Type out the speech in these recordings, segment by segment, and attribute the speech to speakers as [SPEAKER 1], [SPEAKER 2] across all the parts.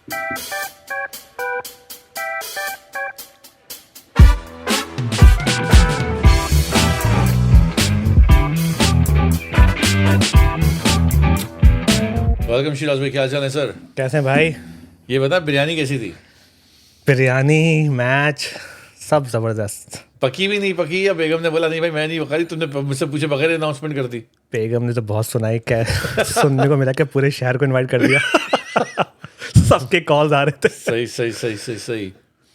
[SPEAKER 1] Welcome Siraj भाई, क्या हाल चाल है सर?
[SPEAKER 2] कैसे हैं भाई?
[SPEAKER 1] ये बता, बिरयानी कैसी थी?
[SPEAKER 2] बिरयानी, मैच, सब ज़बरदस्त।
[SPEAKER 1] पकी भी नहीं पकी, या बेगम ने बोला नहीं भाई मैं नहीं पका रही, तुमने मुझसे पूछे बगैर अनाउंसमेंट कर दी?
[SPEAKER 2] बेगम ने तो बहुत सुनाई, क्या सुनने को मिला कि पूरे शहर को इनवाइट कर दिया। सबके कॉल्स आ रहे थे।
[SPEAKER 1] सही सही सही सही सही।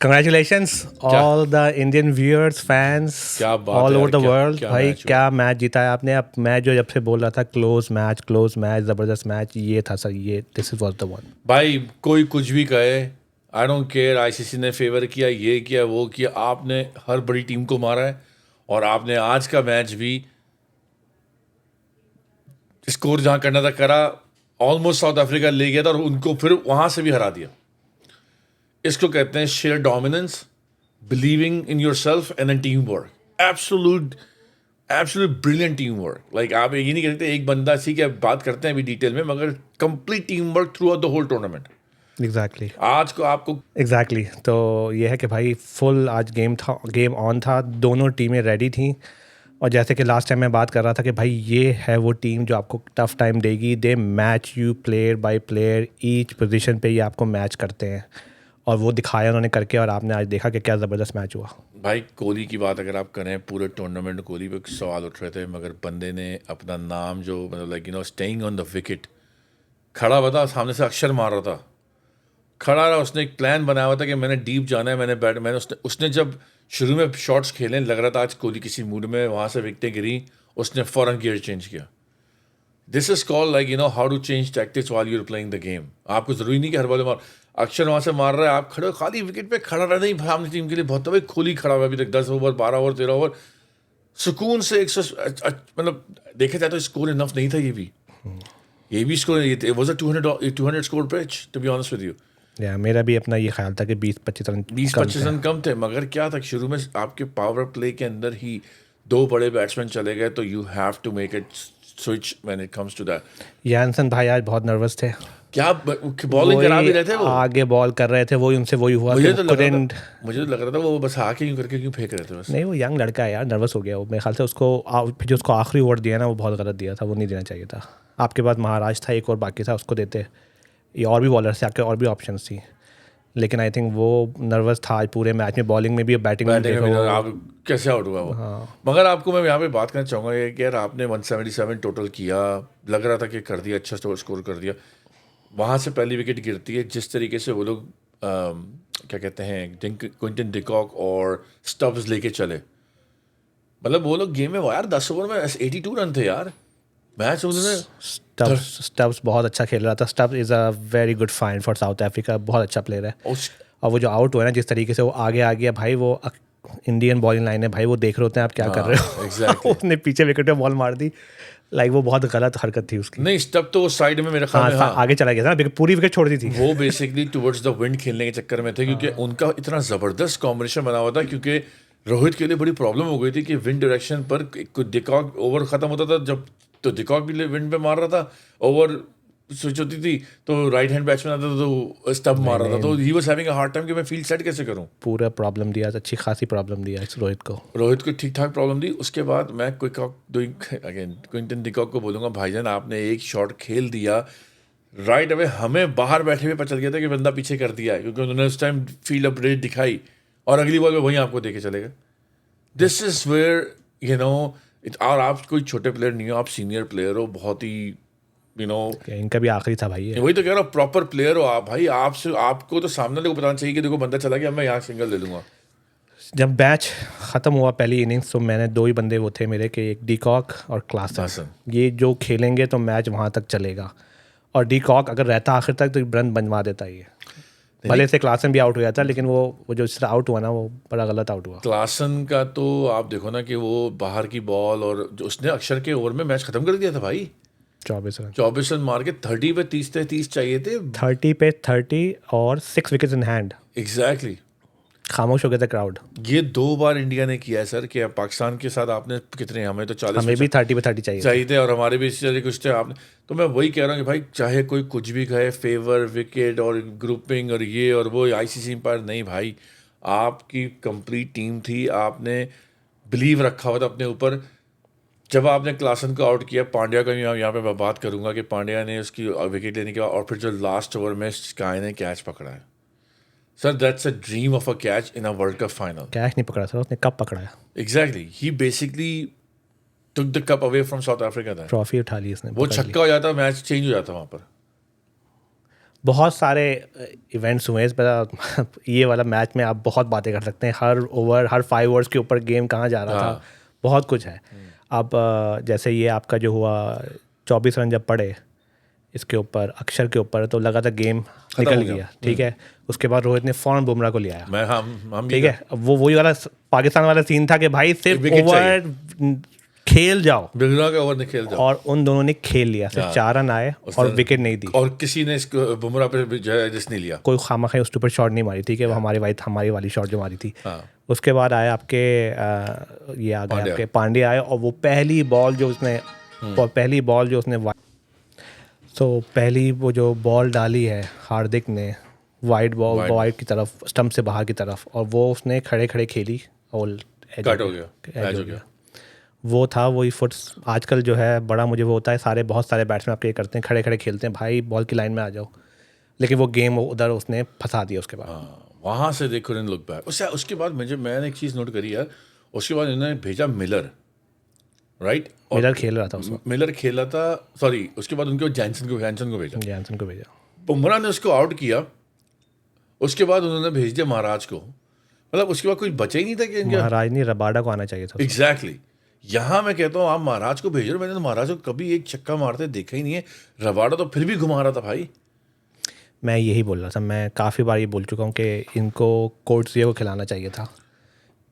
[SPEAKER 2] Congratulations all the Indian viewers, fans
[SPEAKER 1] क्या बात
[SPEAKER 2] ऑल
[SPEAKER 1] है
[SPEAKER 2] ओवर द
[SPEAKER 1] यार,
[SPEAKER 2] वर्ल्ड।
[SPEAKER 1] क्या
[SPEAKER 2] भाई
[SPEAKER 1] मैच हुआ।
[SPEAKER 2] क्या मैच जीता है आपने। अब मैं जो जब से बोल रहा था क्लोज मैच, ज़बरदस्त मैच, ये था सर, ये this is was the one.
[SPEAKER 1] भाई कोई कुछ भी कहे, आई डोंट केयर। आईसीसी ने फेवर किया, ये किया वो किया, आपने हर बड़ी टीम को मारा है। और आपने आज का मैच भी स्कोर जहां करना था करा। ऑलमोस्ट साउथ अफ्रीका ले गया था और उनको फिर वहां से भी हरा दिया। इसको कहते हैं sheer dominance, believing in yourself and an team work. Absolute absolute brilliant team work. Like आप ये नहीं कहते एक बंदा सी क्या बात करते हैं अभी डिटेल में, मगर complete team work throughout the whole tournament.
[SPEAKER 2] Exactly
[SPEAKER 1] आज को आपको
[SPEAKER 2] एग्जैक्टली तो ये है कि भाई फुल आज गेम ऑन था, दोनों टीमें रेडी थी। और जैसे कि लास्ट टाइम मैं बात कर रहा था कि भाई ये है वो टीम जो आपको टफ टाइम देगी। They match you player by player, each position पे ये आपको मैच करते हैं, और वो दिखाया उन्होंने करके। और आपने आज देखा कि क्या ज़बरदस्त मैच हुआ।
[SPEAKER 1] भाई कोहली की बात अगर आप करें, पूरे टूर्नामेंट कोहली पे सवाल उठ रहे थे, मगर बंदे ने अपना नाम जो मतलब like staying on the wicket खड़ा हुआ था, सामने से अक्षर मार रहा था, खड़ा रहा। उसने एक प्लान बनाया हुआ था कि मैंने डीप जाना है, मैंने उसने जब शुरू में शॉट्स खेले, लग रहा था आज कोहली किसी मूड में, वहाँ से विकेटें गिरी, उसने फ़ौरन गियर चेंज किया। This is called like how to change tactics while you are playing the game. आपको ज़रूरी नहीं कि हर बॉल मार, अक्षर वहाँ से मार रहा है, आप खड़े हो खाली विकेट पे खड़ा रहना ही सामने टीम के लिए बहुत। भाई कोहली खड़ा हुआ अभी तक 10 ओवर 12 ओवर 13 ओवर सुकून से 100, मतलब देखा जाए तो स्कोर इनफ नहीं था। ये भी score, it was a 200 score pitch to be honest with you.
[SPEAKER 2] या मेरा भी अपना ये ख्याल था कि 20-25 रन
[SPEAKER 1] 20-25 रन कम थे, मगर क्या था शुरू में आपके पावर प्ले के अंदर ही 2 बड़े बैट्समैन चले गए, तो you have to make it switch when it comes to that.
[SPEAKER 2] Jansen भाई आज बहुत नर्वस थे।
[SPEAKER 1] क्या बॉलिंग करा भी रहे थे वो,
[SPEAKER 2] आगे बॉल कर रहे थे, वही उनसे वही हुआ।
[SPEAKER 1] मुझे तो लग रहा था वो बस आके यूं करके क्यों फेंक रहे थे बस।
[SPEAKER 2] नहीं, वो यंग लड़का है यार, नर्वस हो गया वो मेरे ख्याल से। उसको फिर जो उसको आखिरी ओवर दिया ना, वो बहुत गलत दिया था, वो नहीं देना चाहिए था। आपके पास महाराज था एक और बाकी था, उसको देते। ये और भी बॉलर से आपके और भी ऑप्शंस थी, लेकिन आई थिंक वो नर्वस था आज पूरे मैच में, बॉलिंग में भी बैटिंग में भी।
[SPEAKER 1] आप कैसे आउट हुआ वो। मगर आपको मैं यहाँ पे बात करना चाहूँगा ये कि यार आपने 177 टोटल किया, लग रहा था कि कर दिया, अच्छा स्कोर कर दिया। वहाँ से पहली विकेट गिरती है, जिस तरीके से वो लोग क्या कहते हैं क्विंटन डिकॉक और स्टब्स लेके चले, मतलब वो लोग गेम में यार 10 ओवर में 82 रन थे यार। मैच उन्होंने
[SPEAKER 2] स्टब्स बहुत अच्छा खेल रहा था। Stubbs is a very good find for South Africa, बहुत अच्छा प्लेयर है। और वो जो आउट हुआ है ना, जिस तरीके से वो आगे आ गया भाई, वो इंडियन बॉलिंग लाइन है भाई, वो देख रहे होते हैं आप क्या कर रहे हो।
[SPEAKER 1] एग्जैक्टली
[SPEAKER 2] उसने पीछे विकेट पे बॉल मार दी, लाइक वो बहुत गलत हरकत थी उसकी।
[SPEAKER 1] नहीं, स्टब तो वो साइड में मेरे ख्याल में
[SPEAKER 2] आगे चला गया था, पूरी विकेट छोड़ दी थी।
[SPEAKER 1] वो बेसिकली टुवर्ड्स द विंड खेलने के चक्कर में थे, क्योंकि उनका इतना ज़बरदस्त कॉम्बिनेशन बना हुआ था। क्योंकि रोहित के लिए बड़ी प्रॉब्लम हो गई थी कि विंड डायरेक्शन पर डिकॉक ओवर ख़त्म होता था जब, तो डिकॉक भी विंड पे मार रहा था, ओवर स्विच होती थी तो राइट हैंड बैट्समैन आता था तो स्टब मार रहा था, तो he was having a hard time कि मैं फील्ड सेट कैसे करूं।
[SPEAKER 2] पूरा प्रॉब्लम दिया, अच्छी खासी प्रॉब्लम दिया इस रोहित को
[SPEAKER 1] ठीक ठाक प्रॉब्लम दी। उसके बाद मैं क्विंटन डिकॉक को बोलूँगा, भाईजान आपने एक शॉट खेल दिया राइट अवे, हमें बाहर बैठे हुए पता चल गया था कि बंदा पीछे कर दिया है, क्योंकि उन्होंने उस टाइम फील्ड अपडेट दिखाई और अगली बॉल में वहीं आपको देके चलेगा। दिस इज़ वेयर और आप कोई छोटे प्लेयर नहीं हो, आप सीनियर प्लेयर हो, बहुत ही
[SPEAKER 2] इनका भी आखिरी था भाई।
[SPEAKER 1] वही तो कह रहा हूँ, प्रॉपर प्लेयर हो आप भाई। आपको तो सामने लोगों को बताना चाहिए कि देखो बंदा चला गया, मैं यहाँ सिंगल ले लूँगा।
[SPEAKER 2] जब मैच ख़त्म हुआ पहली इनिंग्स, तो मैंने 2 ही बंदे वो थे मेरे के, एक डीकॉक और क्लासन। ये जो खेलेंगे तो मैच वहाँ तक चलेगा। और डीकॉक अगर रहता आखिर तक तो रन बनवा देता ये, भले से क्लासन भी आउट हुआ था, लेकिन वो जो इस आउट हुआ ना, वो बड़ा गलत आउट हुआ।
[SPEAKER 1] क्लासन का तो आप देखो ना कि वो बाहर की बॉल, और जो उसने अक्षर के ओवर में मैच खत्म कर दिया था भाई। 24 रन मार के 30 पे 30 चाहिए थे,
[SPEAKER 2] 30 पे 30 और 6 विकेट्स इन हैंड।
[SPEAKER 1] एग्जैक्टली।
[SPEAKER 2] खामोश हो गया था क्राउड।
[SPEAKER 1] ये 2 बार इंडिया ने किया है सर कि अब पाकिस्तान के साथ आपने कितने, हमें तो 40
[SPEAKER 2] हमें भी 30 पे 30 चाहिए था।
[SPEAKER 1] चाहिए थे और हमारे भी इसी तरह कुछ थे आपने। तो मैं वही कह रहा हूँ कि भाई चाहे कोई कुछ भी कहे, फेवर, विकेट और ग्रुपिंग और ये और वो, आईसीसी पर नहीं भाई, आपकी कंप्लीट टीम थी, आपने बिलीव रखा हुआ था अपने ऊपर। जब आपने क्लासन को आउट किया, पांड्या का यहाँ पे मैं बात करूंगा कि पांड्या ने उसकी विकेट लेने के बाद और फिर जो लास्ट ओवर में स्काई ने कैच पकड़ा है, sir that's a dream of a catch in a world cup final.
[SPEAKER 2] Catch नहीं पकड़ा सर, उसने कप पकड़ा है।
[SPEAKER 1] Exactly, he basically took the cup away from south Africa था।
[SPEAKER 2] ट्रॉफी उठा ली उसने,
[SPEAKER 1] वो
[SPEAKER 2] पकड़ ली।
[SPEAKER 1] छक्का हो जाता, मैच चेंज हो जाता वहाँ पर।
[SPEAKER 2] बहुत सारे इवेंट्स हुए इस पर। ये वाला मैच में आप बहुत बातें कर सकते हैं, हर ओवर, हर 5 ओवर्स के ऊपर गेम कहाँ जा रहा था, बहुत कुछ है। अब जैसे ये आपका जो हुआ 24 रन जब पड़े इसके ऊपर, अक्षर के ऊपर, तो लगा था गेम निकल
[SPEAKER 1] हो गया।
[SPEAKER 2] गया, ठीक है। उसके बाद रोहित ने फौरन बुमराह को लिया,
[SPEAKER 1] मैं हम
[SPEAKER 2] ठीक है। अब वो वही वाला पाकिस्तान वाला सीन था कि भाई सिर्फ
[SPEAKER 1] विकेट
[SPEAKER 2] ओवर खेल जाओ,
[SPEAKER 1] बिगड़ा का ओवर ने खेल जाओ,
[SPEAKER 2] और उन दोनों ने खेल लिया, सिर्फ 4 रन आए और विकेट नहीं दी।
[SPEAKER 1] और किसी ने इसको बुमराह पे जो है रिस्क नहीं लिया,
[SPEAKER 2] कोई खामखा उसके ऊपर शॉट नहीं मारी, ठीक है। वो हमारी वाली शॉट जो मारी थी।
[SPEAKER 1] हाँ।
[SPEAKER 2] उसके बाद आए आपके ये आ गए आपके पांड्या आए, और वो पहली बॉल जो उसने पहली वो जो बॉल डाली है हार्दिक ने वाइड बॉल, वाइड की तरफ, स्टंप से बाहर की तरफ, और वो उसने खड़े खड़े खेली और
[SPEAKER 1] कट हो गया,
[SPEAKER 2] एज हो गया। वो था वही फुट। आजकल जो है बड़ा मुझे वो होता है, बहुत सारे बैट्समैन आपके करते हैं, खड़े खड़े खेलते हैं, भाई बॉल की लाइन में आ जाओ, लेकिन वो गेम उधर उसने फंसा दिया। उसके बाद
[SPEAKER 1] वहाँ से देखो इन लुक बैक। उसके बाद मैंने एक चीज़ नोट करी यार, उसके बाद इन्होंने भेजा मिलर, राइट।
[SPEAKER 2] मिलर खेल रहा था उसमें,
[SPEAKER 1] मिलर खेला था, सॉरी, उसके बाद उनके जैनसन को भेजा। बुमराह ने उसको आउट किया, उसके बाद उन्होंने भेज दिया महाराज को। मतलब उसके बाद कोई बचा ही नहीं था कि इनका।
[SPEAKER 2] महाराज नहीं, रबाडा को आना चाहिए था।
[SPEAKER 1] एग्जैक्टली। यहाँ मैं कहता हूँ आप महाराज को भेज रहे हो, मैंने तो महाराज को कभी एक छक्का मारते देखा ही नहीं है। रबाडा तो फिर भी घुमा रहा था भाई।
[SPEAKER 2] मैं यही बोल रहा था, मैं काफ़ी बार ये बोल चुका हूँ कि इनको कोर्ट्सिया को खिलाना चाहिए था।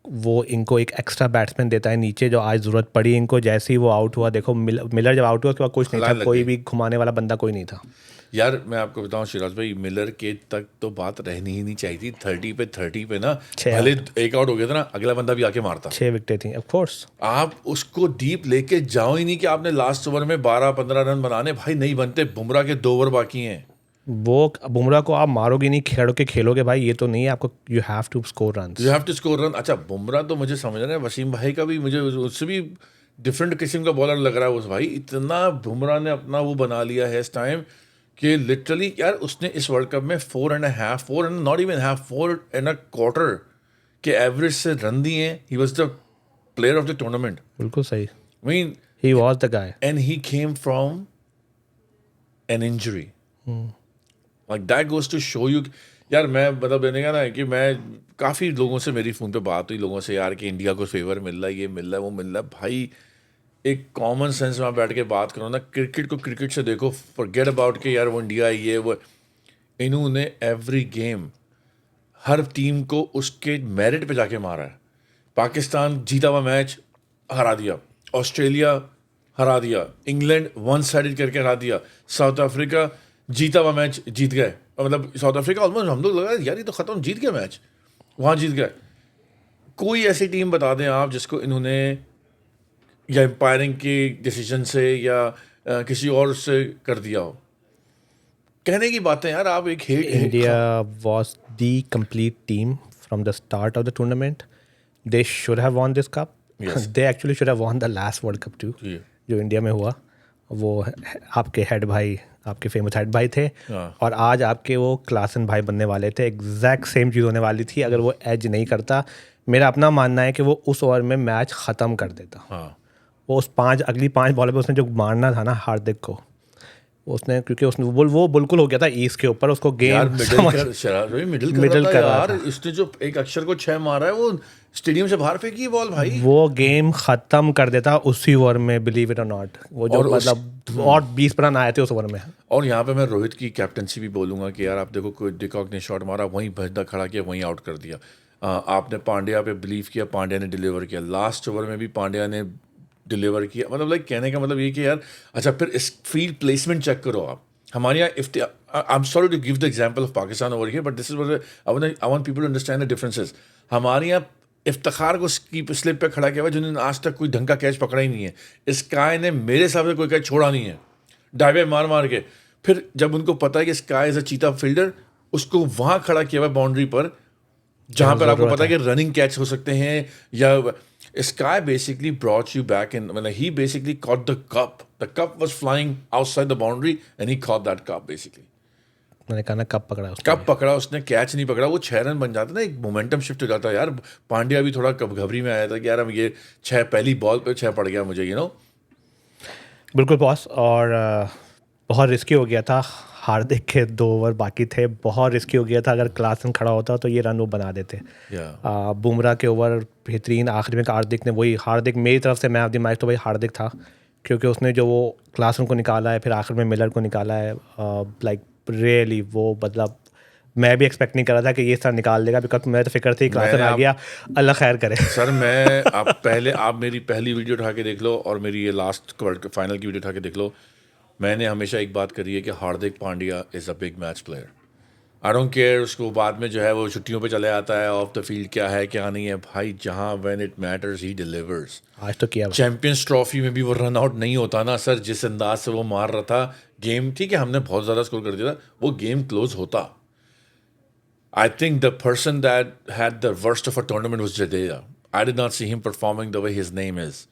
[SPEAKER 2] वो इनको एक एक्स्ट्रा बैट्समैन देता है नीचे, जो आज ज़रूरत पड़ी इनको। जैसे ही वो आउट हुआ, देखो मिलर जब आउट हुआ उसके बाद कुछ नहीं था, कोई भी घुमाने वाला बंदा कोई नहीं था।
[SPEAKER 1] यार मैं आपको बताऊं शिराज भाई, मिलर के तक तो बात रहनी ही नहीं चाहिए थी। 30 पे ना, भले एक आउट हो गया था ना, अगला बंदा भी आके मारता।
[SPEAKER 2] 6 विकेटें थी, ऑफ कोर्स।
[SPEAKER 1] आप उसको डीप लेके जाओ ही नहीं कि आपने लास्ट ओवर में 12-15 रन बनाने, भाई नहीं बनते। बुमराह के 2 ओवर बाकी हैं।
[SPEAKER 2] वो बुमराह को आप मारोगे नहीं, खेलोगे भाई, ये तो नहीं है आपको। You have to score run. अच्छा, बुमराह तो मुझे समझ रहे हैं, वसीम भाई का भी मुझे उससे भी डिफरेंट किस्म का बॉलर लग रहा है उस भाई। इतना बुमराह ने अपना वो बना लिया है इस टाइम कि लिटरली यार उसने इस वर्ल्ड कप में 4.25 के एवरेज से रन दिए हैं। He was the player of the tournament. बिल्कुल सही।
[SPEAKER 1] I mean,
[SPEAKER 2] he was the guy,
[SPEAKER 1] and he came from an injury. Like that goes to show you। यार मैं मतलब मैंने कहा ना कि मैं काफ़ी लोगों से मेरी फ़ोन पे बात हुई, लोगों से यार कि इंडिया को फेवर मिल रहा है, ये मिल रहा है, वो मिल रहा है। भाई एक कॉमन सेंस में बैठ के बात करो ना, क्रिकेट को क्रिकेट से देखो, फॉरगेट अबाउट के यार वो इंडिया ये वो। इन्होंने एवरी गेम हर टीम को उसके मेरिट पे जाके मारा है। पाकिस्तान जीता हुआ मैच हरा दिया, ऑस्ट्रेलिया हरा दिया, इंग्लैंड वन साइडेड करके हरा दिया, साउथ अफ्रीका जीता हुआ मैच जीत गए। मतलब साउथ अफ्रीका ऑलमोस्ट हम लोग लगा यार ये तो ख़त्म, जीत गया मैच, वहाँ जीत गए। कोई ऐसी टीम बता दें आप जिसको इन्होंने या एम्पायरिंग की डिसीजन से या किसी और से कर दिया हो। कहने की बातें यार, आप एक
[SPEAKER 2] India was the complete team from the start of the tournament. They should have won this cup. They actually should have won the last world cup too, जो इंडिया में हुआ। वो आपके हेड भाई, आपके फेमस हेड भाई थे, और आज आपके वो क्लासन भाई बनने वाले थे। एग्जैक्ट सेम चीज़ होने वाली थी अगर वो एज नहीं करता। मेरा अपना मानना है कि वो उस ओवर में मैच ख़त्म कर देता। वो उस अगली 5 बॉल पे उसने जो मारना था ना हार्दिक को, उसने, क्योंकि उसने वो बिल्कुल हो गया था ईस्ट के ऊपर। उसको गेम
[SPEAKER 1] मिडिल कर रहा था। इसने जो एक अक्षर को 6 मारा है, वो स्टेडियम से बाहर फेंकी बॉल भाई।
[SPEAKER 2] वो गेम खत्म कर देता उसी ओवर में, बिलीव इट और नॉट। वो जो मतलब और 20 रन आए थे उस ओवर में।
[SPEAKER 1] और यहाँ पे मैं रोहित की कैप्टनसी भी बोलूँगा कि यार आप देखो, कोई डिकॉक ने शॉट मारा, वहीं भजदा खड़ा किया, वहीं आउट कर दिया। आपने पांड्या पे बिलीव किया, पांड्या ने डिलीवर किया। लास्ट ओवर में भी पांड्या ने डिलीवर किया। मतलब लाइक कहने का मतलब ये कि यार अच्छा, फिर इस फील्ड प्लेसमेंट चेक करो आप। हमारे यहाँ I am sorry to give the example of Pakistan over here, but this is what I want people to understand the differences. हमारे यहाँ इफ्तिखार को स्लिप पे खड़ा किया हुआ जिन्होंने आज तक कोई ढंग का कैच पकड़ा ही नहीं है. स्काई ने मेरे हिसाब से कोई कैच छोड़ा नहीं है, डाइवे मार मार के. फिर जब उनको पता है कि स्काई इज अ चीता फील्डर, उसको वहाँ खड़ा किया हुआ बाउंड्री पर जहाँ पर आपको पता है कि रनिंग कैच हो सकते हैं. या sky basically brought you back in, मतलब he basically caught the cup was flying outside the boundary and he caught that cup. Basically
[SPEAKER 2] मैंने कहा ना कब पकड़ा उसने.
[SPEAKER 1] कब पकड़ा उसने, कैच नहीं पकड़ा. वो 6 रन बन जाता ना, एक मोमेंटम शिफ्ट हो जाता यार. पांड्या भी थोड़ा घबरी में आया था कि यार अब ये 6 पहली बॉल पे 6 पड़ गया मुझे,
[SPEAKER 2] बिल्कुल बॉस. और बहुत रिस्की हो गया था. हार्दिक के 2 ओवर बाकी थे, बहुत रिस्की हो गया था. अगर क्लासन खड़ा होता तो ये रन वो बना देते. बुमराह के ओवर बेहतरीन. आखिर में हार्दिक मेरी तरफ से मैन ऑफ द मैच तो भाई हार्दिक था, क्योंकि उसने जो वो क्लासन को निकाला है, फिर आखिर में मिलर को निकाला है. लाइक रियली वो मतलब मैं भी एक्सपेक्ट नहीं कर रहा था कि ये सर निकाल देगा, बिकॉज मैं तो फिक्र थी क्लासन आ गया, अल्लाह खैर करे.
[SPEAKER 1] सर आप मेरी पहली वीडियो उठा के देख लो और मेरी ये लास्ट फाइनल की वीडियो उठा के देख लो. मैंने हमेशा एक बात करी है कि Hardik Pandya is a big match player. I don't care उसको बाद में जो है वो छुट्टियों पे चले आता है, ऑफ द फील्ड क्या है क्या नहीं है. भाई जहाँ when it matters he delivers.
[SPEAKER 2] आज तो किया.
[SPEAKER 1] चैंपियंस ट्रॉफी में भी वो रन आउट नहीं होता ना सर, जिस अंदाज से वो मार रहा था. गेम ठीक है हमने बहुत ज़्यादा स्कोर कर दिया था, वो गेम क्लोज होता. I think the person that had the worst of a tournament was Jadeja. I did not see him performing the way his name is.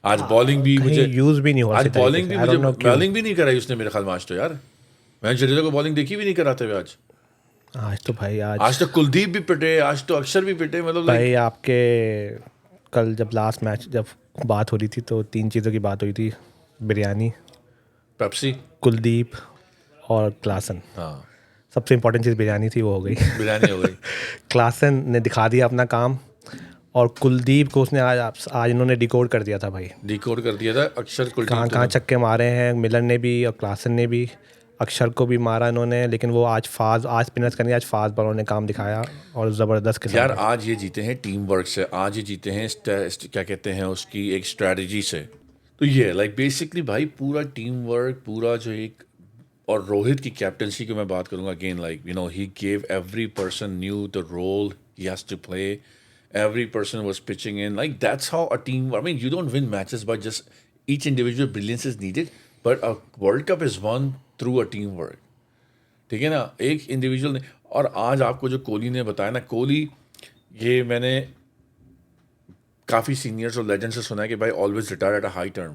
[SPEAKER 1] आज बॉलिंग भी मुझे
[SPEAKER 2] यूज भी नहीं हुआ.
[SPEAKER 1] आज बॉलिंग भी मुझे बॉलिंग भी नहीं कराई उसने मेरे ख्याल में आज तो. यार मैं जडेजा को बॉलिंग देखी भी नहीं कराते हुए
[SPEAKER 2] आज तो भाई
[SPEAKER 1] आज तो कुलदीप भी पिटे, आज तो अक्षर भी पिटे. मतलब
[SPEAKER 2] भाई आपके कल जब लास्ट मैच जब बात हो रही थी तो 3 चीज़ों की बात हुई थी. बिरयानी,
[SPEAKER 1] पेप्सी,
[SPEAKER 2] कुलदीप और क्लासन.
[SPEAKER 1] हाँ
[SPEAKER 2] सबसे इम्पोर्टेंट चीज़ बिरयानी थी, वो हो गई.
[SPEAKER 1] बिरयानी हो गई.
[SPEAKER 2] क्लासन ने दिखा दिया अपना काम, और कुलदीप को उसने आज इन्होंने डिकोड कर दिया था भाई.
[SPEAKER 1] डिकोड कर दिया था. अक्षर कुलदीप
[SPEAKER 2] कहाँ छक्के मारे हैं मिलर ने भी और क्लासन ने भी. अक्षर को भी मारा इन्होंने, लेकिन वो आज स्पिनर्स करने आज फास्ट बॉलरों ने काम दिखाया और ज़बरदस्त खिलाया.
[SPEAKER 1] यार आज ये जीते हैं टीम वर्क से, आज ये जीते हैं क्या कहते हैं उसकी एक स्ट्रैटेजी से. तो ये लाइक बेसिकली भाई पूरा टीम वर्क, पूरा जो एक, और रोहित की कैप्टनसी की मैं बात करूँगा again, like he gave every person knew the role he has to play. Every person was pitching in. Like that's how a team. I mean, you don't win matches by just each individual brilliance is needed, but a World Cup is won through a teamwork. ठीक है ना, एक individual ने. और आज आपको जो कोहली ने बताया ना, कोहली, ये मैंने काफ़ी सीनियर्स और लेजेंड्स से सुना है कि भाई always retire at a high term.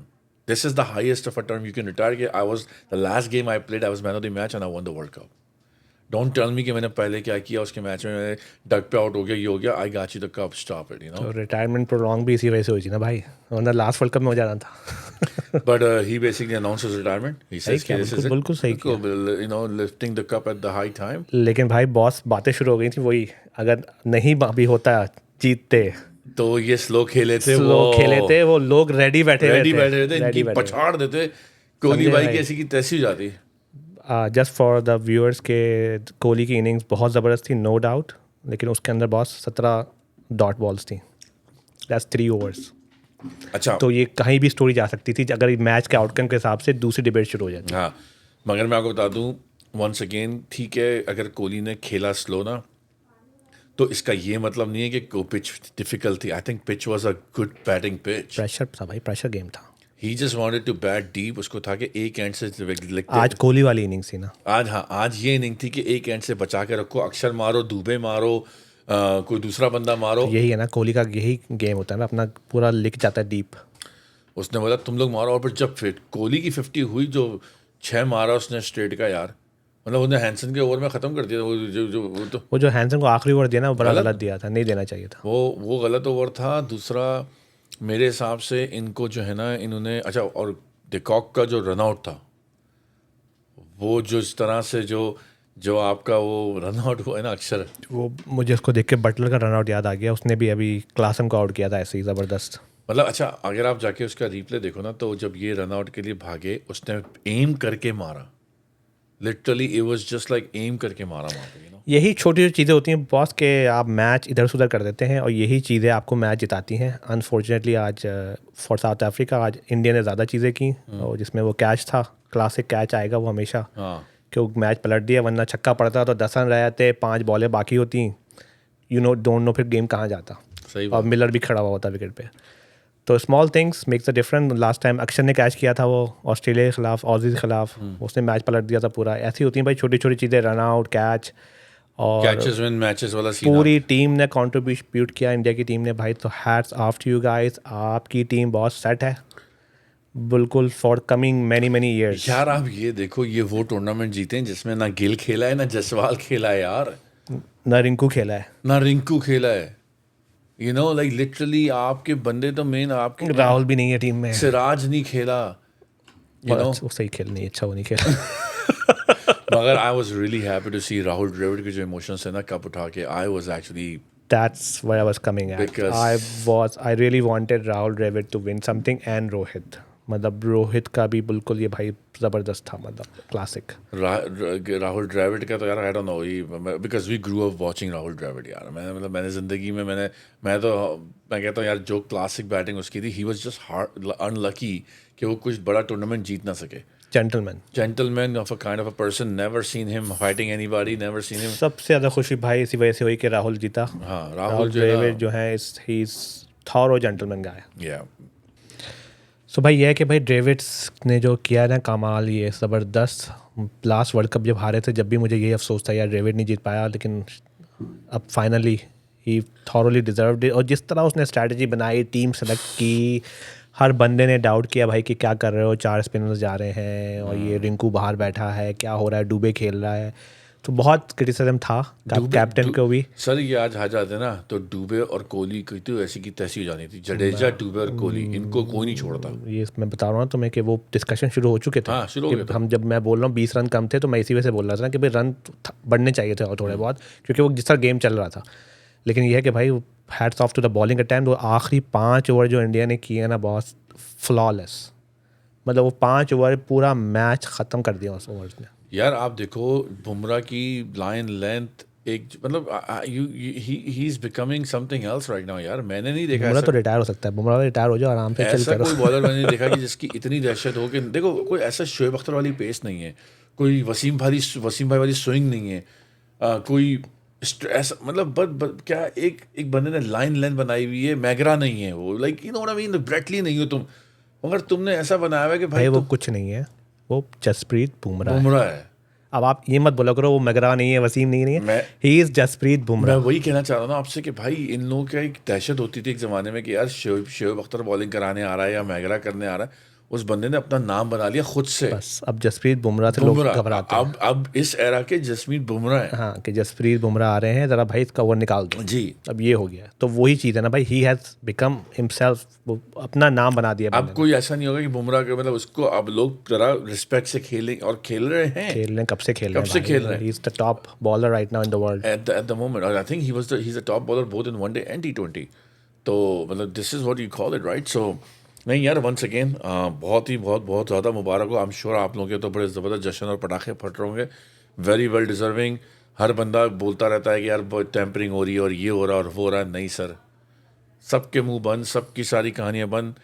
[SPEAKER 1] This is the highest of a term you can retire. कि I was the last game I played, I was man of the match and I won the world cup. Don't tell me कि मैंने पहले क्या किया उसके match में, मैंने duck पे आउट हो गया, ये हो गया. I got you the cup, stop it.
[SPEAKER 2] तो रिटायरमेंट प्रोलॉन्ग भी इसी वजह से हुई थी ना भाई, वरना लास्ट वर्ल्ड कप में हो जाना था.
[SPEAKER 1] But he basically announce his retirement. He says कि दिस इज
[SPEAKER 2] बिल्कुल सही किया.
[SPEAKER 1] Lifting the cup at the high time.
[SPEAKER 2] लेकिन भाई बॉस बातें शुरू हो गई थी वही, अगर नहीं भी होता जीतते
[SPEAKER 1] तो ये स्लो खेले थे
[SPEAKER 2] वो लोग रेडी बैठे
[SPEAKER 1] थे इनकी पछाड़ देते. कोहली भाई की ऐसी की तैसी हो जाती.
[SPEAKER 2] जस्ट फॉर द व्यूअर्स के कोहली की इनिंग्स बहुत ज़बरदस्त थी, नो डाउट, लेकिन उसके अंदर बॉस 17 डॉट बॉल्स थी. That's 3 overs.
[SPEAKER 1] अच्छा,
[SPEAKER 2] तो ये कहीं भी स्टोरी जा सकती थी अगर मैच के आउटकम के हिसाब से दूसरी डिबेट शुरू हो जाती.
[SPEAKER 1] हाँ, मगर मैं आपको बता दूं वंस अगेन, ठीक है अगर कोहली ने खेला स्लो ना, तो इसका ये मतलब नहीं है कि पिच डिफिकल्ट थी. I think pitch was a good batting pitch.
[SPEAKER 2] Pressure था भाई, प्रेशर गेम था.
[SPEAKER 1] He just wanted to bat deep. उसको था कि एक एंड से
[SPEAKER 2] आज कोहली वाली इनिंग्स थी ना.
[SPEAKER 1] आज ये इनिंग थी कि एक एंड से बचा के रखो. अक्षर मारो, दुबे मारो, कोई दूसरा बंदा मारो.
[SPEAKER 2] यही है ना कोहली का, यही गेम होता है ना, अपना पूरा लिख जाता है डीप.
[SPEAKER 1] उसने बोला तुम लोग मारो. और फिर जब कोहली की 50 हुई, जो 6 मारा उसने स्ट्रेट का यार, मतलब उसने हैंसन के ओवर में ख़त्म कर दिया. वो जो
[SPEAKER 2] हैंसन को आखिरी ओवर दिया ना, वो बड़ा गलत दिया था, नहीं देना चाहिए था.
[SPEAKER 1] वो गलत ओवर था. दूसरा मेरे हिसाब से इनको जो है ना, इन्होंने अच्छा, और डिकॉक का जो रन आउट था, वो जो इस तरह से जो आपका वो रन आउट हुआ है ना अक्षर,
[SPEAKER 2] वो मुझे उसको देख के बटलर का रन आउट याद आ गया. उसने भी अभी क्लासन को आउट किया था ऐसे ही ज़बरदस्त.
[SPEAKER 1] मतलब अच्छा, अगर आप जाके उसका रिप्ले देखो ना, तो जब ये रन आउट के लिए भागे, उसने एम करके मारा. Literally it was just like aim करके मारा वहाँ पे, यू नो.
[SPEAKER 2] यही छोटी छोटी चीज़ें होती हैं बॉस के, आप मैच इधर से उधर कर देते हैं और यही चीज़ें आपको मैच जिताती हैं. अनफॉर्चुनेटली आज फॉर साउथ अफ्रीका आज इंडिया ने ज़्यादा चीज़ें की, और जिसमें वो कैच था, क्लासिक कैच आएगा वो हमेशा,
[SPEAKER 1] हाँ
[SPEAKER 2] कि वो मैच पलट दिया. वरना छक्का पड़ता तो 10 रन रह जाते, 5 बॉलें बाकी होती, डोंट नो फिर गेम कहाँ जाता.
[SPEAKER 1] सही
[SPEAKER 2] और
[SPEAKER 1] बात.
[SPEAKER 2] मिलर भी खड़ा हुआ होता विकेट पे. तो small things makes a difference. Last time अक्षर ने कैच किया था वो ऑस्ट्रेलिया के खिलाफ, ऑजीज के खिलाफ, उसने मैच पलट दिया था पूरा. ऐसी होती हैं भाई छोटी छोटी चीज़ें, रन आउट, कैच, और
[SPEAKER 1] कैचेस विन मैचेस वाला सीन.
[SPEAKER 2] पूरी टीम ने कंट्रीब्यूट किया, इंडिया की टीम ने भाई. तो hats off to you guys, आपकी टीम बहुत सेट है बिल्कुल for coming many many years.
[SPEAKER 1] यार आप ये देखो, ये वो टूर्नामेंट जीते हैं जिसमें ना गिल खेला है ना जसवाल खेला है यार,
[SPEAKER 2] ना रिंकू खेला है,
[SPEAKER 1] ना रिंकू खेला है. यू नो लाइक लिटरली आपके बंदे तो मेन आपके,
[SPEAKER 2] राहुल भी नहीं है टीम में.
[SPEAKER 1] सिराज नहीं खेला, यू नो.
[SPEAKER 2] वो सही खेल नहीं, अच्छा वो नहीं खेला.
[SPEAKER 1] मगर I was really happy to see Rahul Dravid के जो इमोशंस है ना कप उठा के. I was actually,
[SPEAKER 2] That's where I was coming at.
[SPEAKER 1] Because-
[SPEAKER 2] I really wanted Rahul Dravid to win something and Rohit. मतलब रोहित का भी बिल्कुल ये भाई ज़बरदस्त था, मतलब क्लासिक.
[SPEAKER 1] राहुल द्रविड़ का तो यार I don't know, because we grew up watching Rahul Dravid यार. मैंने ज़िंदगी में मैं कहता हूँ यार, जो क्लासिक बैटिंग उसकी थी, ही वाज जस्ट अनलकी कि वो कुछ बड़ा टूर्नामेंट जीत ना सके.
[SPEAKER 2] Gentleman.
[SPEAKER 1] Gentleman of a kind of a person, never seen him fighting anybody, never seen him.
[SPEAKER 2] सबसे ज़्यादा खुशी भाई इसी वजह से हुई कि राहुल जीता.
[SPEAKER 1] हाँ
[SPEAKER 2] राहुल
[SPEAKER 1] जो है
[SPEAKER 2] द्रविड़ जो है he is thorough gentleman guy.
[SPEAKER 1] yeah.
[SPEAKER 2] सो भाई ये है कि भाई द्रविड्स ने जो किया ना कमाल, ये ज़बरदस्त. लास्ट वर्ल्ड कप जब हारे थे, जब भी मुझे ये अफसोस था यार द्रविड नहीं जीत पाया, लेकिन अब finally he thoroughly deserved it. और जिस तरह उसने स्ट्रैटेजी बनाई, टीम सेलेक्ट की, हर बंदे ने डाउट किया भाई कि क्या कर रहे हो, 4 स्पिनर्स जा रहे हैं और ये रिंकू बाहर बैठा है, क्या हो रहा है, डुबे खेल रहा है. तो बहुत क्रिटिसिज्म था कैप्टन को भी.
[SPEAKER 1] सर ये आज आ जाते ना तो डुबे और कोहली की तो ऐसी की तैसी हो जानी थी. जडेजा, डुबे और कोहली, इनको कोई नहीं छोड़ता.
[SPEAKER 2] ये मैं बता रहा हूँ तुम्हें कि वो डिस्कशन शुरू हो चुके थे.
[SPEAKER 1] हाँ, शुरू हो
[SPEAKER 2] कि
[SPEAKER 1] गए थे.
[SPEAKER 2] हम जब मैं बोल रहा हूँ 20 रन कम थे, तो मैं इसी वजह से बोल रहा था ना कि भाई रन बढ़ने चाहिए थे और थोड़े बहुत, क्योंकि वो जिस तरह गेम चल रहा था. लेकिन यह है कि भाई hats off to the bowling attempt. वो आखिरी 5 ओवर जो इंडिया ने किए ना, बहुत फ्लॉलेस. मतलब वो 5 ओवर पूरा मैच ख़त्म कर दिया उस ओवर्स ने.
[SPEAKER 1] यार आप देखो बुमराह की लाइन लेंथ, एक मतलब he is becoming something else right now यार. मैंने नहीं देखा
[SPEAKER 2] बुमराह तो रिटायर हो सकता है. बुमराह रिटायर हो जाओ आराम से, चिल
[SPEAKER 1] ऐसा
[SPEAKER 2] करो.
[SPEAKER 1] कोई बॉलर मैंने नहीं देखा कि जिसकी इतनी दहशत हो कि देखो कोई ऐसा शोएब अख्तर वाली पेस नहीं है, कोई वसीम भाई वाली स्विंग नहीं है, कोई ऐसा मतलब क्या एक बंदे ने लाइन लेंथ बनाई हुई है. मैगरा नहीं है वो, like you know what I mean, Brett Lee नहीं हो तुम, मगर तुमने ऐसा बनाया हुआ है कि भाई
[SPEAKER 2] वो कुछ नहीं है, वो जसप्रीत बुमराह है.
[SPEAKER 1] बुमराह है.
[SPEAKER 2] अब आप ये मत बोला करो वो मैगरा नहीं है, वसीम नहीं है. ही इज जसप्रीत
[SPEAKER 1] मैं
[SPEAKER 2] बुमराह.
[SPEAKER 1] वही कहना चाह रहा हूँ ना आपसे कि भाई इन लोगों की एक दहशत होती थी एक ज़माने में कि यार शोएब अख्तर बॉलिंग कराने आ रहा है या मैगरा करने आ रहा है. उस बंदे ने अपना नाम बना लिया खुद से.
[SPEAKER 2] बस अब जसप्रीत बुमराह से लोग घबराते हैं.
[SPEAKER 1] अब इस एरा के जसप्रीत बुमराह है.
[SPEAKER 2] हाँ, कि जसप्रीत बुमराह आ रहे हैं, ज़रा भाई इसका ओवर निकाल दो.
[SPEAKER 1] जी.
[SPEAKER 2] अब ये हो गया. तो वही चीज़ है ना भाई, ही हैज़ बिकम हिमसेल्फ, अपना नाम बना दिया.
[SPEAKER 1] अब कोई ऐसा नहीं होगा कि बुमराह के मतलब उसको अब लोग जरा रिस्पेक्ट से खेलें, और खेल रहे हैं.
[SPEAKER 2] खेल रहे हैं, कब से खेल रहे हैं.
[SPEAKER 1] कब से खेल रहे हैं.
[SPEAKER 2] He is the top bowler right now in the world
[SPEAKER 1] at the moment. और I think he is a top bowler both in one day and T20. तो मतलब this is what you call it right. So नहीं यार, once again बहुत ज़्यादा मुबारक हो. I am sure आप लोगों के तो बड़े ज़बरदस्त जश्न और पटाखे फट रहे होंगे. Very well deserving. हर बंदा बोलता रहता है कि यार टेम्परिंग हो रही है और ये हो रहा है और वो हो रहा है. नहीं सर, सबके मुंह बंद, सबकी सारी कहानियाँ बंद.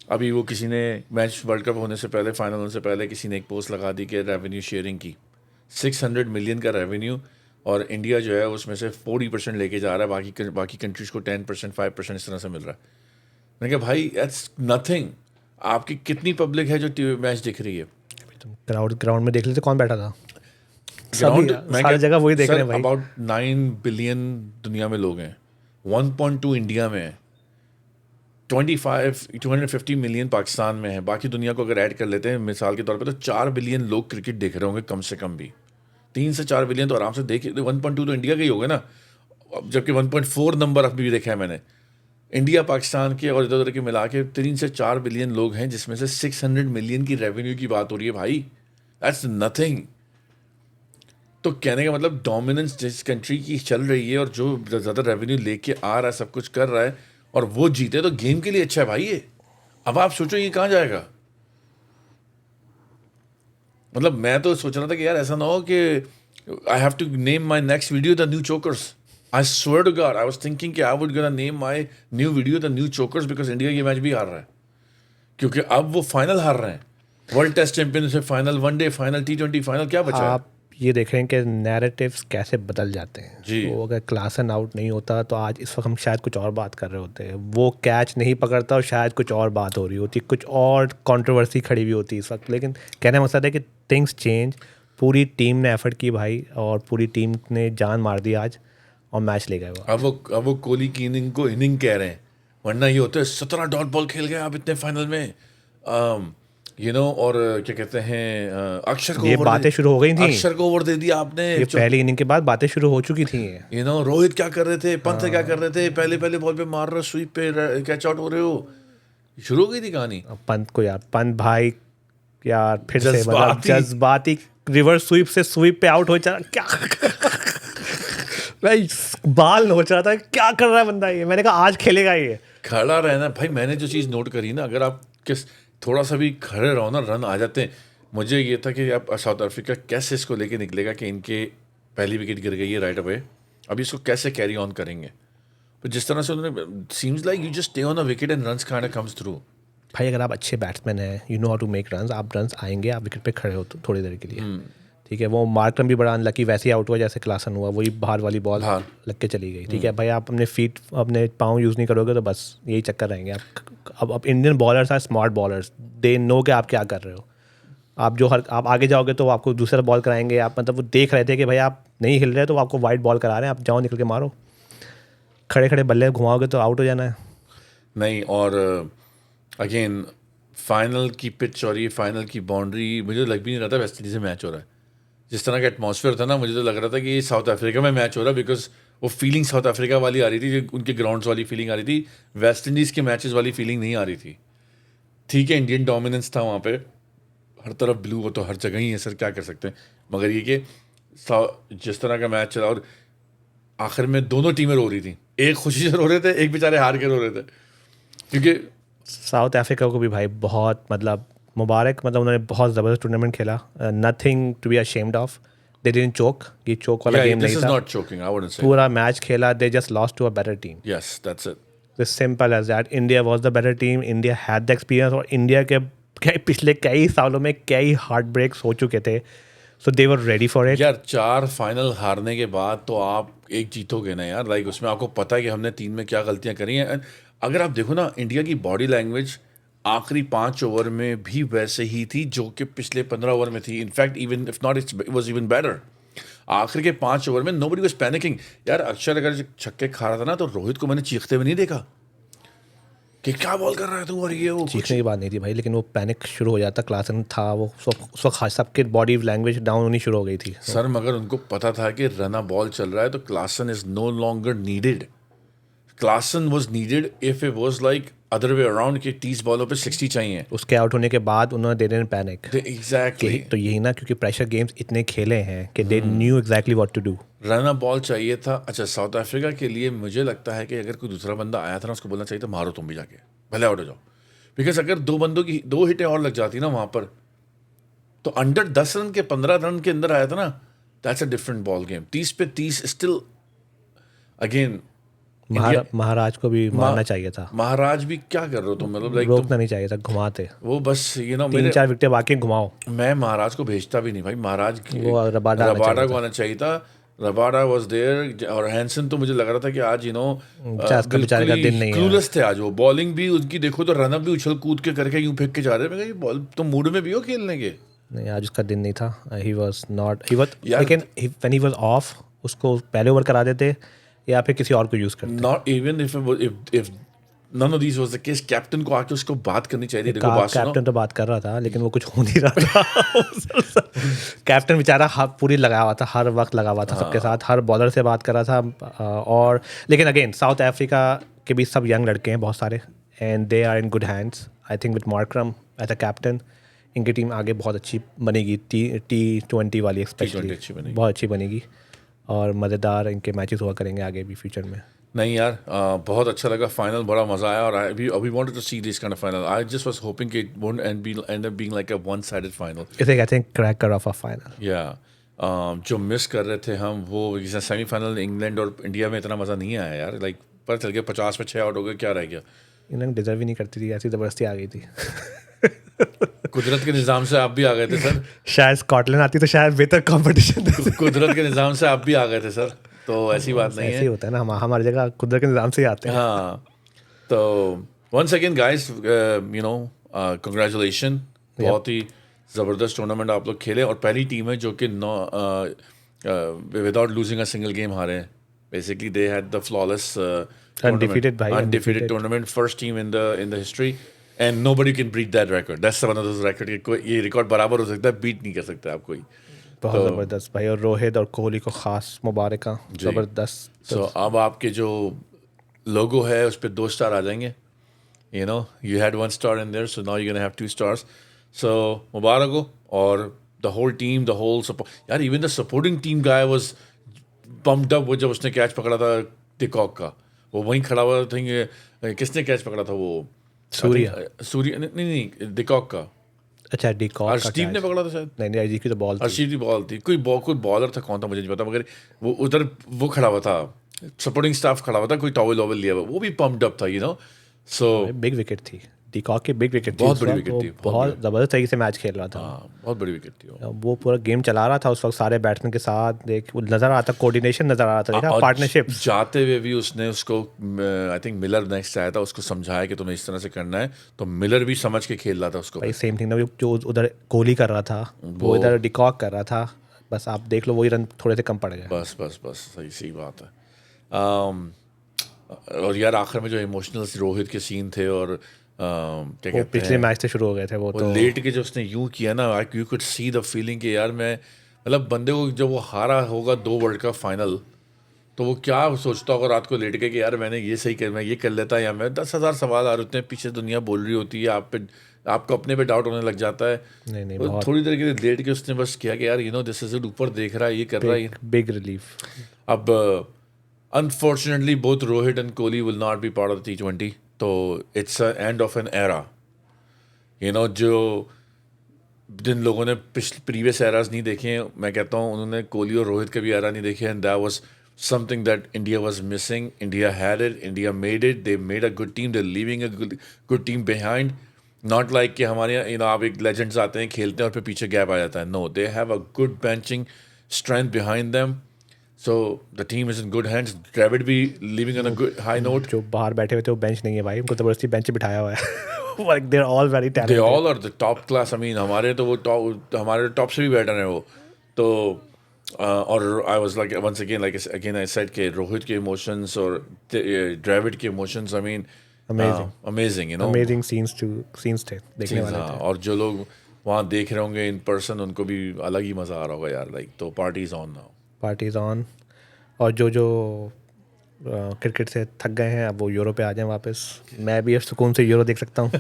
[SPEAKER 1] अभी वो किसी ने मैच वर्ल्ड कप होने से पहले, फाइनल होने से पहले किसी ने एक पोस्ट लगा दी कि रेवेन्यू शेयरिंग की 600 मिलियन का रेवेन्यू, और इंडिया जो है उसमें से 40% लेके जा रहा है, बाकी कंट्रीज़ को 10%, 5% इस तरह से मिल रहा है. मैंने कहा भाई दैट्स नथिंग. आपकी कितनी पब्लिक है जो मैच दिख रही है?
[SPEAKER 2] ग्राउंड में देख लेते कौन बैठा था. सारी जगह वही देख रहे हैं भाई.
[SPEAKER 1] अबाउट 9 बिलियन दुनिया में लोग हैं, 1.2 इंडिया में है, 250 मिलियन पाकिस्तान में है. बाकी दुनिया को अगर ऐड कर लेते हैं मिसाल के तौर पे तो 4 बिलियन लोग क्रिकेट देख रहे होंगे कम से कम भी. 3 से 4 बिलियन तो आराम से देख. 1.2 तो इंडिया के ही हो गए ना, जबकि 1.4 नंबर अभी भी देखा है मैंने. इंडिया पाकिस्तान के और इधर उधर के मिला के 3 से 4 बिलियन लोग हैं, जिसमें से 600 मिलियन की रेवेन्यू की बात हो रही है भाई. That's nothing. तो कहने का मतलब डोमिनेंस जिस कंट्री की चल रही है और जो ज़्यादा रेवेन्यू लेके आ रहा है, सब कुछ कर रहा है, और वो जीते तो गेम के लिए अच्छा है भाई ये. अब आप सोचो ये कहाँ जाएगा. मतलब मैं तो सोच रहा था कि यार ऐसा ना हो कि I have to name my next video the new chokers. I swear to God I was thinking कि I would gonna name my new video the new chokers because India ये मैच भी हार रहा है क्योंकि अब वो फाइनल हार रहे हैं. World Test Championship final, one day final, T20 final, क्या बचा है?
[SPEAKER 2] आप ये देख रहे हैं कि नैरेटिव्स कैसे बदल जाते हैं.
[SPEAKER 1] जी.
[SPEAKER 2] तो अगर क्लासन आउट नहीं होता तो आज इस वक्त हम शायद कुछ और बात कर रहे होते हैं. वो कैच नहीं पकड़ता और शायद कुछ और बात हो रही होती, कुछ और कंट्रोवर्सी खड़ी हुई होती इस वक्त. लेकिन कहने का मकसद है कि थिंग्स चेंज. पूरी टीम ने एफर्ट की भाई और पूरी टीम ने जान मार दी आज और मैच ले गए वो.
[SPEAKER 1] अब वो कोहली की इनिंग को इनिंग कह रहे हैं, वरना ये होते 17 डॉट बॉल खेल गए आप इतने फाइनल में. और क्या कहते हैं, अक्षर को
[SPEAKER 2] ये बातें शुरू हो गई थी.
[SPEAKER 1] अक्षर को ओवर दे दिया आपने.
[SPEAKER 2] ये पहली इनिंग के बाद बातें शुरू हो चुकी थी.
[SPEAKER 1] रोहित क्या कर रहे थे, पंत क्या कर रहे थे, पहले बॉल पे मार रहे हो, स्वीप पे कैच आउट हो रहे हो. शुरू हो गई थी कहानी.
[SPEAKER 2] पंत को यार, पंत भाई यार फिर से मतलब जज्बाती रिवर्स स्वीप से स्वीप पे आउट हो जा. क्या भाई बाल नोच रहा था, क्या कर रहा है बंदा ये. मैंने कहा आज खेलेगा ये.
[SPEAKER 1] खड़ा रहना भाई. मैंने जो चीज़ नोट करी ना, अगर आप थोड़ा सा भी खड़े रहो ना, रन आ जाते हैं. मुझे ये था कि अब साउथ अफ्रीका कैसे इसको लेके निकलेगा कि इनके पहली विकेट गिर गई है राइट अवे, अभी इसको कैसे कैरी ऑन करेंगे. तो जिस तरह से उन्होंने, seems like you just stay on a wicket and runs kind of comes through.
[SPEAKER 2] भाई अगर आप अच्छे बैट्समैन हैं, you know how to make runs, आप रन्स आएंगे, आप विकेट पे खड़े हो तो थोड़ी देर के लिए. ठीक है, वो मार्करम भी बड़ा अनलकी वैसे ही आउट हुआ जैसे क्लासन हुआ, वही बाहर वाली बॉल लग के चली गई. ठीक है भाई, आप अपने फीट अपने पाँव यूज़ नहीं करोगे तो बस यही चक्कर रहेंगे आप. अब Indian bowlers are smart bowlers, they know कि आप क्या कर रहे हो. आप आगे जाओगे तो आपको दूसरा बॉल कराएंगे. आप मतलब वो देख रहे थे कि भाई आप नहीं हिल रहे तो आपको वाइड बॉल करा रहे हैं, आप जाओ निकल के मारो. खड़े खड़े बल्ले घुमाओगे तो आउट हो जाना है.
[SPEAKER 1] नहीं, और अगेन फाइनल की पिच और ये फाइनल की बाउंड्री, मुझे लग भी नहीं रहा था वेस्ट इंडीज से मैच हो रहा है. जिस तरह का एटमॉस्फेयर था ना, मुझे तो लग रहा था कि ये साउथ अफ्रीका में मैच हो रहा है, बिकॉज वो फीलिंग साउथ अफ्रीका वाली आ रही थी, जो उनके ग्राउंड्स वाली फीलिंग आ रही थी. वेस्ट इंडीज़ के मैचेस वाली फीलिंग नहीं आ रही थी. ठीक है, इंडियन डोमिनेंस था वहाँ पे, हर तरफ ब्लू, वो तो हर जगह ही है सर, क्या कर सकते हैं. मगर ये कि जिस तरह का मैच चला और आखिर में दोनों टीमें रो रही थी. एक खुशी से रो रहे थे, एक बेचारे हार के रो रहे थे. क्योंकि
[SPEAKER 2] साउथ अफ्रीका को भी भाई बहुत मतलब मुबारक, मतलब उन्होंने बहुत ज़बरदस्त टूर्नामेंट खेला. Nothing to be ashamed of. They didn't choke, ये चोक वाला गेम नहीं था. पूरा मैच खेला. They just lost to a better team.
[SPEAKER 1] Yes, that's it.
[SPEAKER 2] The simple as that. India was the better team. India had the experience और India के पिछले कई सालों में कई हार्ट ब्रेक्स हो चुके थे. सो दे वर रेडी फॉर इट.
[SPEAKER 1] यार 4 फाइनल हारने के बाद तो आप एक जीतोगे ना यार. लाइक उसमें आपको पता है कि हमने 3 में क्या गलतियां करी हैं. अगर आप देखो ना, इंडिया की बॉडी लैंग्वेज आखिरी 5 ओवर में भी वैसे ही थी जो कि पिछले 15 ओवर में थी. In fact even if not it was even better. आखिर के 5 ओवर में नोबडी वाज पैनिकिंग. यार अक्षर अगर छक्के खा रहा था ना, तो रोहित को मैंने चीखते हुए नहीं देखा कि क्या बॉल कर रहा है तू, और ये वो.
[SPEAKER 2] चीखने की बात नहीं थी भाई, लेकिन वो पैनिक शुरू हो जाता. क्लासन था वो, सबके बॉडी लैंग्वेज डाउन होनी शुरू हो गई थी.
[SPEAKER 1] सर मगर उनको पता था कि रना बॉल चल रहा है तो Klaasen is no longer needed. Klaasen was needed if it was like other way around कि 30 बॉलों पे 60 चाहिए.
[SPEAKER 2] उसके आउट होने के बाद उन्होंने दे देने पैनिक.
[SPEAKER 1] एग्जैक्टली.
[SPEAKER 2] तो यही ना, क्योंकि प्रेशर गेम्स इतने खेले हैं कि they knew exactly what to do.
[SPEAKER 1] Run ball चाहिए था. अच्छा, साउथ अफ्रीका के लिए मुझे लगता है कि अगर कोई दूसरा बंदा आया था ना, उसको बोलना चाहिए था मारो तुम भी जाके, भले आउट हो जाओ. बिकॉज अगर 2 बंदों की 2 हिटें और लग जाती ना वहाँ पर, तो अंडर 10 रन के 15 रन के अंदर आया था ना, that's a different ball game. 30 पे 30 स्टिल. अगेन
[SPEAKER 2] महाराज को भी मारना चाहिए था.
[SPEAKER 1] महाराज भी क्या कर रहे हो तुम, मतलब लाइक
[SPEAKER 2] रोकना नहीं चाहिए था, घुमाते
[SPEAKER 1] वो बस
[SPEAKER 2] 3-4 विकेट बाकी घुमाओ.
[SPEAKER 1] मैं महाराज को भेजता भी नहीं भाई. महाराज
[SPEAKER 2] वो रबाडा
[SPEAKER 1] को आना चाहिए था. रबाडा वाज देयर और हैंसन तो मुझे लग रहा था कि आज
[SPEAKER 2] बेचारे का दिन नहीं है.
[SPEAKER 1] क्लूलेस थे आज वो. बॉलिंग भी उनकी देखो तो रनअप भी उछल कूद के करके यूं फेंक के जा रहे हैं. ये बॉल तो मूड में भी हो खेलने के.
[SPEAKER 2] नहीं, आज उसका दिन नहीं था. ही वाज लेकिन व्हेन ही वाज ऑफ, उसको पहले ओवर करा देते या फिर किसी और को यूज करते.
[SPEAKER 1] Not even if none of these was the case. Captain को आके उसको बात करनी चाहिए. देखो
[SPEAKER 2] कैप्टन तो बात कर रहा था लेकिन वो कुछ हो नहीं रहा था. कैप्टन बेचारा पूरी लगा हुआ था, हर वक्त लगा हुआ था सबके साथ, हर बॉलर से बात कर रहा था. और लेकिन अगेन साउथ अफ्रीका के भी सब यंग लड़के हैं बहुत सारे, and they are in good hands. I think with Markram as a captain इनकी टीम आगे बहुत अच्छी बनेगी. T20 वाली स्पेशली बहुत अच्छी बनेगी और मज़ेदार इनके मैचेस हुआ करेंगे आगे भी फ्यूचर में.
[SPEAKER 1] नहीं यार, बहुत अच्छा लगा फाइनल, बड़ा मजा आया और अभी wanted to see this kind of final. I just was hoping कि it won't end up being like a one sided final.
[SPEAKER 2] इसे कहते हैं क्रैकर ऑफ अ फाइनल.
[SPEAKER 1] या जो मिस कर रहे थे हम वो जैसे सेमीफाइनल इंग्लैंड और इंडिया में इतना मज़ा नहीं आया यार. लाइक पता चल गया 50 में 6 आउट हो गए, क्या रह गया.
[SPEAKER 2] इंग्लैंड डिजर्व ही नहीं करती थी, ऐसी ज़बरदस्ती आ गई थी.
[SPEAKER 1] कुदरत के निज़ाम से आप भी आ गए थे सर.
[SPEAKER 2] शायद स्कॉटलैंड आती तो शायद बेहतर कंपटीशन.
[SPEAKER 1] कुदरत के निज़ाम से आप भी आ गए थे सर, तो ऐसी बात नहीं
[SPEAKER 2] ऐसे
[SPEAKER 1] है.
[SPEAKER 2] ही होता है ना, हम हमारी जगह कुदरत के निज़ाम से ही आते हैं.
[SPEAKER 1] हाँ, तो once again guys, you know, congratulation. बहुत ही ज़बरदस्त टूर्नामेंट आप लोग खेले और पहली टीम है जो कि without losing a single game हारे. Basically they had the flawless
[SPEAKER 2] Undefeated भाई,
[SPEAKER 1] undefeated
[SPEAKER 2] undefeated.
[SPEAKER 1] tournament, first team in the history, and nobody can beat that record. That's one of those record कि कोई ये record बराबर हो सकता है, beat नहीं कर सकते आप कोई.
[SPEAKER 2] बहुत ज़बरदस्त भाई, और रोहित और कोहली को खास मुबारक. ज़बरदस्त.
[SPEAKER 1] So अब आपके जो लोगो है उस पर 2 स्टार आ जाएंगे. You know, you had 1 star in there, so now you're gonna have 2 stars. So मुबारक हो. और the whole team, the whole support, यार even the supporting team guy was pumped up. वो जब उसने कैच पकड़ा था डिकॉक का, वो वहीं खड़ा हुआ था. किसने कैच पकड़ा था वो? सूर्य नहीं, डिकॉक का.
[SPEAKER 2] अच्छा, डिकॉक का
[SPEAKER 1] अर्शदीप ने पकड़ा था शायद.
[SPEAKER 2] नहीं, अजीब की तो बॉल थी.
[SPEAKER 1] अर्शदीप की बॉल थी, कोई बॉलर था, कौन था मुझे नहीं पता, मगर वो उधर वो खड़ा हुआ था, सपोर्टिंग स्टाफ खड़ा हुआ था, कोई टॉवल वॉवल लिया हुआ, वो भी पम्प्ड अप था, you know. So
[SPEAKER 2] big wicket थी, डिकॉक की बिग विकेट थी.
[SPEAKER 1] बहुत बड़ी विकेट थी,
[SPEAKER 2] बहुत ज़बरदस्त तरीके से मैच खेल रहा था.
[SPEAKER 1] बहुत बड़ी विकेट थी
[SPEAKER 2] वो पूरा गेम चला रहा था उस वक्त सारे बैट्समैन के साथ. देख नज़र आ रहा था, कोऑर्डिनेशन नज़र आ रहा था, देखा पार्टनरशिप.
[SPEAKER 1] जाते हुए भी उसने उसको, आई थिंक मिलर नेक्स्ट आया था, उसको समझाया कि तुम्हें इस तरह से करना है, तो मिलर भी समझ के खेल रहा था उसको.
[SPEAKER 2] भाई सेम थिंग ना, जो उधर कोहली कर रहा था वो इधर डिकॉक कर रहा था. बस आप देख लो, वही रन थोड़े से कम पड़ गए.
[SPEAKER 1] बस सही बात है. और यार आखिर में जो इमोशनल रोहित के सीन थे और क्या कहते हैं,
[SPEAKER 2] पिछले मैच से शुरू हो गए थे वो तो
[SPEAKER 1] लेट के जो उसने यूं किया ना, you could see the feeling कि यार मैं, मतलब बंदे को जब वो हारा होगा 2 वर्ल्ड कप फाइनल, तो वो क्या सोचता होगा रात को लेट के कि यार मैंने ये सही कर, मैं ये कर लेता, या मैं 10,000 सवाल आ रहे हैं पीछे, दुनिया बोल रही होती है आप पे, आपको अपने पे डाउट होने लग जाता है.
[SPEAKER 2] नहीं
[SPEAKER 1] तो थोड़ी देर के लिए लेट के उसने बस किया कि यार you know this is it, ऊपर देख रहा है, ये कर रहा है.
[SPEAKER 2] Big relief.
[SPEAKER 1] अब unfortunately both Rohit and Kohli will not be part of T20, तो it's a end of an era. You know, जो जिन लोगों ने प्रीवियस एराज नहीं देखे हैं, मैं कहता हूँ उन्होंने कोहली और रोहित के भी एरा नहीं देखे, and that was something that India was missing. India had it, India made it, they made a good team, they leaving a good team behind. Not like कि हमारे यहाँ, यू नो, आप एक लेजेंड्स आते हैं खेलते हैं और फिर पीछे गैप आ जाता है. No, they have a good benching strength behind them. So the team is in good hands. Dravid भी leaving on a good high note.
[SPEAKER 2] जो बाहर बैठे हुए थे वो बेंच नहीं है भाई, उनको जबरदस्ती बेंच पे बिठाया हुआ है. Like they're all very talented.
[SPEAKER 1] They all are the top class. I mean हमारे तो वो हमारे टॉप से भी बेटर हैं वो तो. और I was like once again I said कि रोहित के emotions और Dravid के emotions, I mean amazing, you know.
[SPEAKER 2] Amazing scenes थे देखने वाले थे.
[SPEAKER 1] और जो लोग वहाँ देख रहे होंगे in person, उनको भी अलग ही मज़ा आ रहा होगा यार. Like तो party is on now.
[SPEAKER 2] Parties on. और जो क्रिकेट से थक गए हैं अब वो यूरो पे आ जाएं वापस. मैं भी अब सुकून से यूरो देख सकता हूँ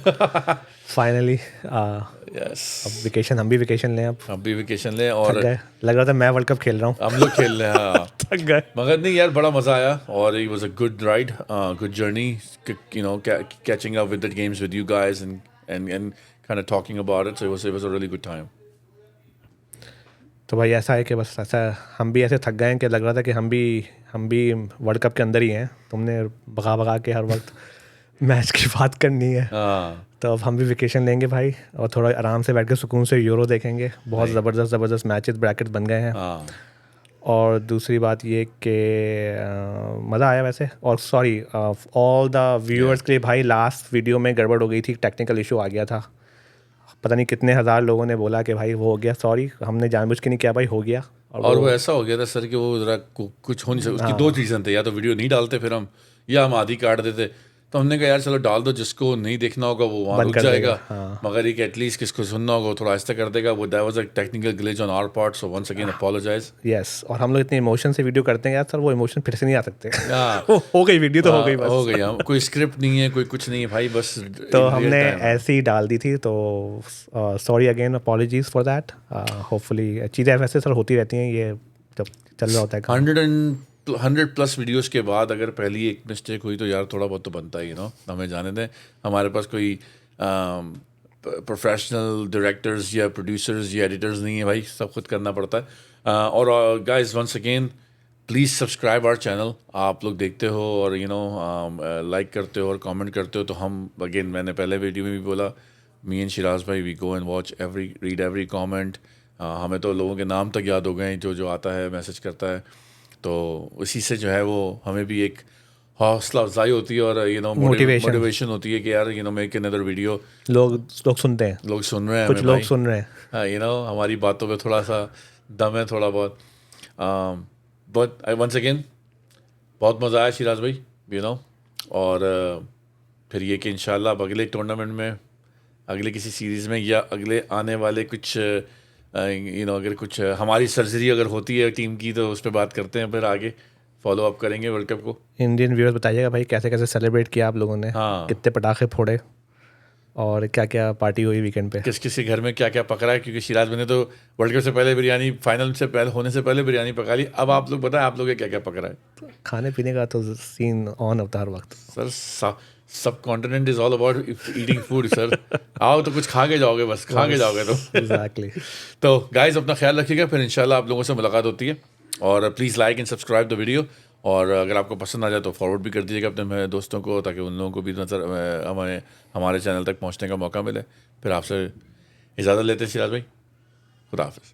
[SPEAKER 2] फाइनली.
[SPEAKER 1] यस,
[SPEAKER 2] अब वेकेशन, हम भी वेकेशन लें. अब
[SPEAKER 1] हम भी वेकेशन लें. और
[SPEAKER 2] थक गए, लग रहा था मैं वर्ल्ड कप खेल रहा हूँ.
[SPEAKER 1] हम लोग खेल रहे हैं.
[SPEAKER 2] थक गए
[SPEAKER 1] मगर नहीं यार, बड़ा मज़ा आया और it was a good ride, good journey, you know, catching up with the games with you guys and kind of talking about it, so it was a really good time.
[SPEAKER 2] तो भाई ऐसा है कि बस ऐसा हम भी ऐसे थक गए हैं कि लग रहा था कि हम भी वर्ल्ड कप के अंदर ही हैं. तुमने भगा के हर वक्त मैच की बात करनी है. तो अब हम भी वेकेशन लेंगे भाई और थोड़ा आराम से बैठ के सुकून से यूरो देखेंगे. बहुत ज़बरदस्त मैचेस ब्रैकेट बन गए हैं. और दूसरी बात ये कि मज़ा आया वैसे. और सॉरी ऑल द व्यूअर्स के लिए भाई, लास्ट वीडियो में गड़बड़ हो गई थी, टेक्निकल इशू आ गया था. पता नहीं कितने हज़ार लोगों ने बोला कि भाई वो हो गया, सॉरी हमने जानबूझ के नहीं किया भाई, हो गया.
[SPEAKER 1] और वो ऐसा हो गया था सर कि वो ज़रा कुछ हो नहीं सकता. उसकी 2 रीज़न थे, या तो वीडियो नहीं डालते फिर हम, या हम आधी काट देते. तो हमने कहा यार चलो डाल दो, जिसको नहीं देखना होगा वो वहाँ रुक जाएगा. मगर एक एटलीस्ट किसको सुनना होगा वो थोड़ा आहिस्ता कर देगा. वो that was a technical glitch on our part, so once again apologize.
[SPEAKER 2] Yes. और हम लोग इतने इमोशन से वीडियो करते हैं यार सर, वो इमोशन फिर से नहीं आ सकते. हो गई वीडियो तो हो गई, बस
[SPEAKER 1] हो गई. हम कोई स्क्रिप्ट नहीं है, कोई कुछ नहीं है भाई, बस
[SPEAKER 2] तो हमने ऐसे ही डाल दी थी. तो sorry again, apologies for that. Hopefully चीज़ें वैसे सर होती रहती हैं, ये जब चल रहा होता है.
[SPEAKER 1] 100+ वीडियोस के बाद अगर पहली एक मिस्टेक हुई तो यार थोड़ा बहुत तो बनता है, हमें जाने दें। हमारे पास कोई प्रोफेशनल डायरेक्टर्स या प्रोड्यूसर्स या एडिटर्स नहीं है भाई, सब खुद करना पड़ता है। और guys once again please subscribe our channel. आप लोग देखते हो और लाइक करते हो और कमेंट करते हो, तो हम अगेन, मैंने पहले वीडियो में भी बोला, मी एंड शिराज भाई we go and watch read every comment. हमें तो लोगों के नाम तक याद हो गए जो आता है, मैसेज करता है, तो उसी से जो है वो हमें भी एक हौसला अफजाई होती है और मोटिवेशन होती है कि यार मेक अनदर वीडियो।
[SPEAKER 2] लोग सुनते हैं,
[SPEAKER 1] लोग सुन रहे हैं,
[SPEAKER 2] कुछ
[SPEAKER 1] हमें
[SPEAKER 2] लोग
[SPEAKER 1] भाई।
[SPEAKER 2] सुन रहे हैं।
[SPEAKER 1] हमारी बातों पे थोड़ा सा दम है, थोड़ा बहुत। बट आई वंस अगेन बहुत मज़ा आया शिराज भाई, और फिर ये कि इंशाल्लाह अब अगले टूर्नामेंट में, अगले किसी सीरीज़ में, या अगले आने वाले कुछ अगर कुछ हमारी सर्जरी अगर होती है टीम की, तो उस पर बात करते हैं, फिर आगे फॉलो अप करेंगे वर्ल्ड कप को।
[SPEAKER 2] इंडियन व्यूअर्स बताइएगा भाई कैसे कैसे सेलिब्रेट किया आप लोगों ने,
[SPEAKER 1] हाँ।
[SPEAKER 2] कितने पटाखे फोड़े और क्या क्या पार्टी हुई वीकेंड पे,
[SPEAKER 1] किस किस के घर में क्या क्या पक रहा है, क्योंकि शिराज ने तो वर्ल्ड कप से पहले बिरयानी, फाइनल से पहले होने से पहले बिरयानी पका ली। अब आप लोग बताएं आप लोग क्या क्या पक रहा है।
[SPEAKER 2] खाने पीने का तो सीन ऑन होता है हर वक्त।
[SPEAKER 1] सर सब continent is all about eating food sir. आओ तो कुछ खा के जाओगे, बस खा के जाओगे तो।
[SPEAKER 2] एग्जैक्टली।
[SPEAKER 1] तो गाइज अपना ख्याल रखिएगा, फिर इंशाल्लाह आप लोगों से मुलाकात होती है। और please like and subscribe the video, और अगर आपको पसंद आ जाए तो फॉरवर्ड भी कर दीजिएगा अपने दोस्तों को, ताकि उन लोगों को भी हमारे चैनल तक पहुंचने का मौका मिले। फिर आपसे इजाज़त लेते हैं शिराज भाई, खुदा हाफिज़।